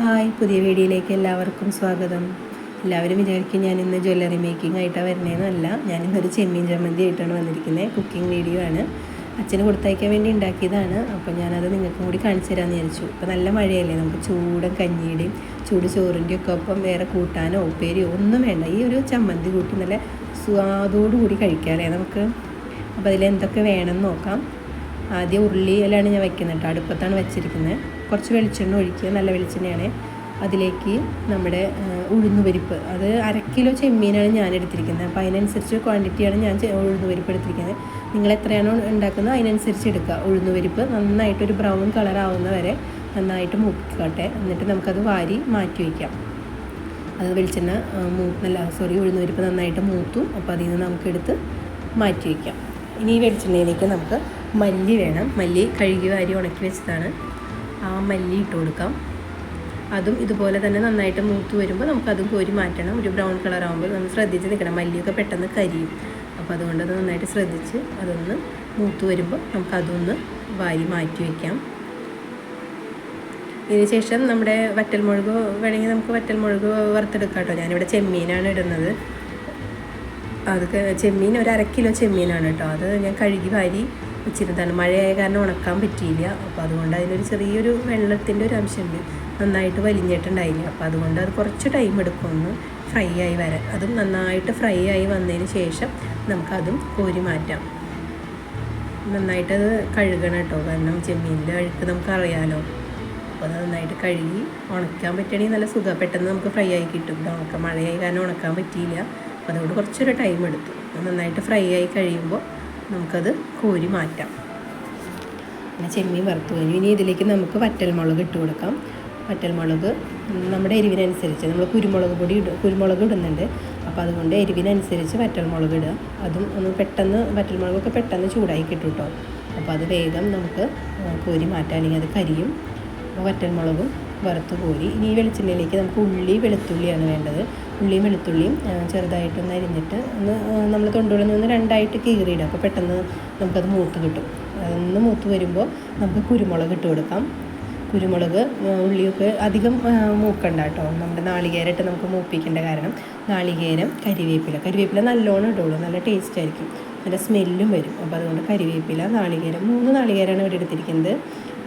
Hi, പുതിയ വീഡിയോയിലേക്ക് എല്ലാവർക്കും സ്വാഗതം. എല്ലാവരും വിചാരിക്കും ഞാൻ ഇന്ന് ജ്വല്ലറി മേക്കിംഗ് ആയിട്ടാണ് വരുന്നതെന്നല്ല. ഞാനിന്നൊരു ചെമ്മീൻ ചമ്മന്തി ആയിട്ടാണ് വന്നിരിക്കുന്നത്. കുക്കിംഗ് വീഡിയോ ആണ്. അച്ഛന് കൊടുത്തയക്കാൻ വേണ്ടി ഉണ്ടാക്കിയതാണ്. അപ്പോൾ ഞാനത് നിങ്ങൾക്കും കൂടി കാണിച്ചു തരാമെന്ന് വിചാരിച്ചു. ഇപ്പോൾ നല്ല മഴയല്ലേ, നമുക്ക് ചൂടും കഞ്ഞിയുടെയും ചൂട് ചോറിൻ്റെയും ഒക്കെ ഒപ്പം വേറെ കൂട്ടാനോ ഉപ്പേരിയോ ഒന്നും വേണ്ട. ഈ ഒരു ചമ്മന്തി കൂട്ടി നല്ല സ്വാദോടുകൂടി കഴിക്കാമല്ലേ നമുക്ക്. അപ്പോൾ അതിലെന്തൊക്കെ വേണമെന്ന് നോക്കാം. ആദ്യം ഉള്ളിയിലാണ് ഞാൻ വയ്ക്കുന്നത് കേട്ടോ. അടുപ്പത്താണ് വെച്ചിരിക്കുന്നത്. കുറച്ച് വെളിച്ചെണ്ണ ഒഴിക്കുക, നല്ല വെളിച്ചെണ്ണയാണ്. അതിലേക്ക് നമ്മുടെ ഉഴുന്നുപരിപ്പ്, അത് 1/2 കിലോ ചെമ്മീനാണ് ഞാൻ എടുത്തിരിക്കുന്നത്. അപ്പോൾ അതിനനുസരിച്ച് ക്വാണ്ടിറ്റിയാണ് ഞാൻ ഉഴുന്നുപരിപ്പ് എടുത്തിരിക്കുന്നത്. നിങ്ങൾ എത്രയാണോ ഉണ്ടാക്കുന്നത് അതിനനുസരിച്ച് എടുക്കുക. ഉഴുന്നുപരിപ്പ് നന്നായിട്ടൊരു ബ്രൗൺ കളർ ആവുന്ന വരെ നന്നായിട്ട് മൂപ്പിക്കട്ടെ. എന്നിട്ട് നമുക്കത് വാരി മാറ്റി വയ്ക്കാം. അത് വെളിച്ചെണ്ണ ഉഴുന്നുപരിപ്പ് നന്നായിട്ട് മൂത്തു. അപ്പോൾ അതിൽ നിന്ന് നമുക്കെടുത്ത് മാറ്റി വയ്ക്കാം. ഇനി ഈ വെളിച്ചെണ്ണയിലേക്ക് നമുക്ക് മല്ലി വേണം. മല്ലി കഴുകി വാരി ഉണക്കി വെച്ചതാണ്. ആ മല്ലി ഇട്ട് കൊടുക്കാം. അതും ഇതുപോലെ തന്നെ നന്നായിട്ട് മൂത്ത് വരുമ്പോൾ നമുക്കതും കോരി മാറ്റണം. ഒരു ബ്രൗൺ കളർ ആകുമ്പോൾ നമ്മൾ ശ്രദ്ധിച്ച് നിൽക്കണം. മല്ലിയൊക്കെ പെട്ടെന്ന് കരിയും. അപ്പോൾ അതുകൊണ്ട് അത് നന്നായിട്ട് ശ്രദ്ധിച്ച് അതൊന്ന് മൂത്ത് വരുമ്പോൾ നമുക്കതൊന്ന് വാരി മാറ്റി വയ്ക്കാം. ഇതിന് ശേഷം നമ്മുടെ വറ്റൽമുളക് വേണമെങ്കിൽ നമുക്ക് വറ്റൽമുളക് വറുത്തെടുക്കാം കേട്ടോ. ഞാനിവിടെ ചെമ്മീനാണ് ഇടുന്നത്. അത് ചെമ്മീൻ 1/2 കിലോ ചെമ്മീനാണ് കേട്ടോ. അത് ഞാൻ കഴുകി വാരി വെച്ചിരുന്നതാണ്. മഴയായ കാരണം ഉണക്കാൻ പറ്റിയില്ല. അപ്പോൾ അതുകൊണ്ട് അതിനൊരു ചെറിയൊരു വെള്ളത്തിൻ്റെ ഒരു അംശമുണ്ട്. നന്നായിട്ട് വലിഞ്ഞിട്ടുണ്ടായില്ല. അപ്പോൾ അതുകൊണ്ട് അത് കുറച്ച് ടൈം എടുക്കും ഒന്ന് ഫ്രൈ ആയി വരാൻ. അതും നന്നായിട്ട് ഫ്രൈ ആയി വന്നതിന് ശേഷം നമുക്കതും കോരി മാറ്റാം. നന്നായിട്ടത് കഴുകണം കേട്ടോ, കാരണം ചെമ്മീനിൻ്റെ അഴുക്ക് നമുക്കറിയാമല്ലോ. അപ്പോൾ അത് നന്നായിട്ട് കഴുകി ഉണക്കാൻ പറ്റുകയാണെങ്കിൽ നല്ല സുഖം, പെട്ടെന്ന് നമുക്ക് ഫ്രൈ ആയി കിട്ടും. ഉണക്കാൻ മഴയായി കാരണം ഉണക്കാൻ പറ്റിയില്ല. അപ്പോൾ അതുകൊണ്ട് കുറച്ചൊരു ടൈം എടുത്തു. നന്നായിട്ട് ഫ്രൈ ആയി കഴിയുമ്പോൾ നമുക്കത് കോരി മാറ്റാം. പിന്നെ ചെമ്മീൻ വറുത്ത് കഴിഞ്ഞു. ഇനി ഇതിലേക്ക് നമുക്ക് വറ്റൽമുളക് ഇട്ട് കൊടുക്കാം. വറ്റൽമുളക് നമ്മുടെ എരിവിനനുസരിച്ച്, നമ്മൾ കുരുമുളക് ഇടുന്നുണ്ട്. അപ്പോൾ അതുകൊണ്ട് എരിവിനനുസരിച്ച് വറ്റൽമുളക് ഇടുക. അതും ഒന്ന് പെട്ടെന്ന് വറ്റൽമുളകൊക്കെ പെട്ടെന്ന് ചൂടായി കിട്ടും കേട്ടോ. അപ്പോൾ അത് വേഗം നമുക്ക് കോരി മാറ്റാം, അല്ലെങ്കിൽ അത് കരിയും. അപ്പോൾ വറ്റൽമുളകും വറുത്ത് കോരി. ഇനി ഈ വെളിച്ചെണ്ണയിലേക്ക് നമുക്ക് വെളുത്തുള്ളിയാണ് വേണ്ടത്. ഉള്ളിയും വെളുത്തുള്ളിയും ചെറുതായിട്ടൊന്ന് അരിഞ്ഞിട്ട് നമ്മൾ തൊണ്ടുകളിൽ നിന്ന് 2ആയിട്ട് കീറിയിടുക. അപ്പോൾ പെട്ടെന്ന് നമുക്കത് മൂത്ത് കിട്ടും. അതൊന്ന് മൂത്ത് വരുമ്പോൾ നമുക്ക് കുരുമുളക് ഇട്ട് കൊടുക്കാം. കുരുമുളക് ഉള്ളിയൊക്കെ അധികം മൂക്കണ്ട കേട്ടോ. നമ്മുടെ നാളികേരം ഇട്ട് നമുക്ക് മൂപ്പിക്കേണ്ട, കാരണം നാളികേരം കരിവേപ്പില നല്ലോണം ഇടുള്ളൂ. നല്ല ടേസ്റ്റ് ആയിരിക്കും, നല്ല സ്മെല്ലും വരും. അപ്പോൾ അതുകൊണ്ട് കരിവേപ്പില, നാളികേരം 3 നാളികേരമാണ് ഇവിടെ എടുത്തിരിക്കുന്നത്.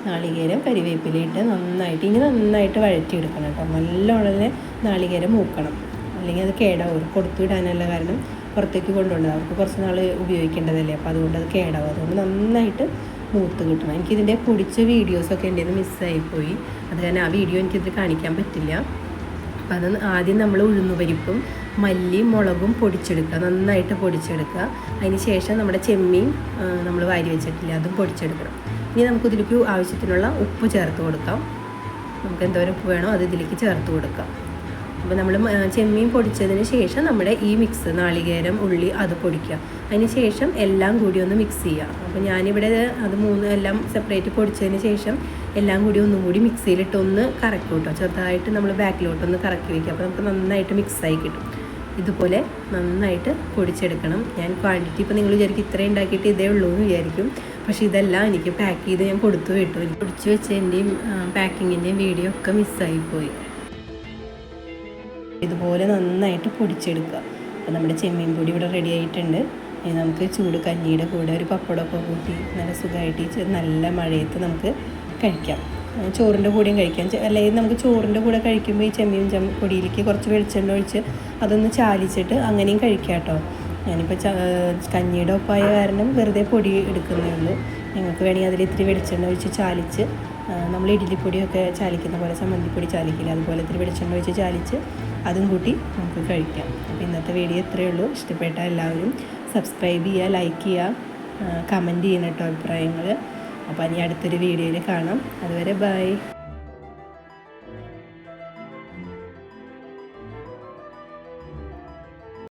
നാളികേരം കരിവേപ്പില ഇട്ട് നന്നായിട്ട് വഴറ്റിയെടുക്കണം കേട്ടോ. നല്ലോണം നാളികേരം മൂക്കണം, അല്ലെങ്കിൽ അത് കേടാവും. കൊടുത്തുവിടാനല്ല, കാരണം പുറത്തേക്ക് കൊണ്ടുപോകേണ്ടത്, അവർക്ക് കുറച്ച് നാൾ ഉപയോഗിക്കേണ്ടതല്ലേ. അപ്പോൾ അതുകൊണ്ട് അത് കേടാവും. അതുകൊണ്ട് നന്നായിട്ട് മൂത്ത് കിട്ടണം. എനിക്കിതിൻ്റെ പൊടിച്ച വീഡിയോസൊക്കെ എൻ്റെ നിന്ന് മിസ്സായിപ്പോയി. അത് കാരണം ആ വീഡിയോ എനിക്കിത് കാണിക്കാൻ പറ്റില്ല. അപ്പോൾ അത് ആദ്യം നമ്മൾ ഉഴുന്നുപരിപ്പും മല്ലിയും മുളകും പൊടിച്ചെടുക്കുക, നന്നായിട്ട് പൊടിച്ചെടുക്കുക. അതിന് ശേഷം നമ്മുടെ ചെമ്മീൻ നമ്മൾ വാരി വെച്ചിട്ടില്ല, അതും പൊടിച്ചെടുക്കണം. ഇനി നമുക്കിതിലേക്ക് ആവശ്യത്തിനുള്ള ഉപ്പ് ചേർത്ത് കൊടുക്കാം. നമുക്ക് എന്തോരം ഉപ്പ് വേണോ അത് ഇതിലേക്ക് ചേർത്ത് കൊടുക്കാം. അപ്പോൾ നമ്മൾ ചെമ്മീൻ പൊടിച്ചതിന് ശേഷം നമ്മുടെ ഈ മിക്സ് നാളികേരം, ഉള്ളി അത് പൊടിക്കുക. അതിന് ശേഷം എല്ലാം കൂടി ഒന്ന് മിക്സ് ചെയ്യുക. അപ്പോൾ ഞാനിവിടെ അത് 3 എല്ലാം സെപ്പറേറ്റ് പൊടിച്ചതിന് ശേഷം എല്ലാം കൂടി ഒന്നും കൂടി മിക്സിയിലിട്ട് ഒന്ന് കറക്കും കേട്ടോ. ചെറുതായിട്ട് നമ്മൾ ബാക്കിലോട്ടൊന്ന് കറക്കി വയ്ക്കുക. അപ്പോൾ നമുക്ക് നന്നായിട്ട് മിക്സായി കിട്ടും. ഇതുപോലെ നന്നായിട്ട് പൊടിച്ചെടുക്കണം. ഞാൻ ക്വാണ്ടിറ്റി ഇപ്പോൾ നിങ്ങൾ വിചാരിക്കും ഇത്രയും ഉണ്ടാക്കിയിട്ട് ഇതേ ഉള്ളൂ എന്ന് വിചാരിക്കും. പക്ഷേ ഇതെല്ലാം എനിക്ക് പാക്ക് ചെയ്ത് ഞാൻ കൊടുത്തു വിട്ടു. പൊടിച്ച് വെച്ചതിൻ്റെയും പാക്കിങ്ങിൻ്റെയും വീഡിയോ ഒക്കെ മിസ്സായിപ്പോയി. ഇതുപോലെ നന്നായിട്ട് പൊടിച്ചെടുക്കുക. അപ്പോൾ നമ്മുടെ ചെമ്മീൻ പൊടി ഇവിടെ റെഡി ആയിട്ടുണ്ട്. ഇനി നമുക്ക് ചൂട് കഞ്ഞിയുടെ കൂടെ ഒരു പപ്പടമൊക്കെ കൂട്ടി നല്ല സുഖമായിട്ട് നല്ല മഴയത്ത് നമുക്ക് കഴിക്കാം. ചോറിൻ്റെ കൂടെയും കഴിക്കാം. അല്ലെങ്കിൽ നമുക്ക് ചോറിൻ്റെ കൂടെ കഴിക്കുമ്പോൾ ഈ ചെമ്മീൻ പൊടിയിലേക്ക് കുറച്ച് വെളിച്ചെണ്ണ ഒഴിച്ച് അതൊന്ന് ചാലിച്ചിട്ട് അങ്ങനെയും കഴിക്കാം കേട്ടോ. ഞാനിപ്പോൾ കഞ്ഞിയുടെ ഒപ്പായ കാരണം വെറുതെ പൊടി എടുക്കുന്നേ ഉള്ളൂ. നിങ്ങൾക്ക് വേണമെങ്കിൽ അതിൽ ഇത്തിരി വെളിച്ചെണ്ണ ഒഴിച്ച് ചാലിച്ച്, നമ്മൾ ഇഡ്ഡലിപ്പൊടിയൊക്കെ ചാലിക്കുന്ന പോലെ ചമ്മന്തിപ്പൊടി ചാലിക്കില്ല, അതുപോലെ ഇത്തിരി വെളിച്ചെണ്ണ ഒഴിച്ച് ചാലിച്ച് അതും കൂട്ടി നമുക്ക് കഴിക്കാം. അപ്പോൾ ഇന്നത്തെ വീഡിയോ ഇത്രയേ ഉള്ളൂ. ഇഷ്ടപ്പെട്ട എല്ലാവരും സബ്സ്ക്രൈബ് ചെയ്യുക, ലൈക്ക് ചെയ്യുക, കമൻറ്റ് ചെയ്യണം കേട്ടോ അഭിപ്രായങ്ങൾ. അപ്പോൾ ഇനി അടുത്തൊരു വീഡിയോയിൽ കാണാം. അതുവരെ ബൈ.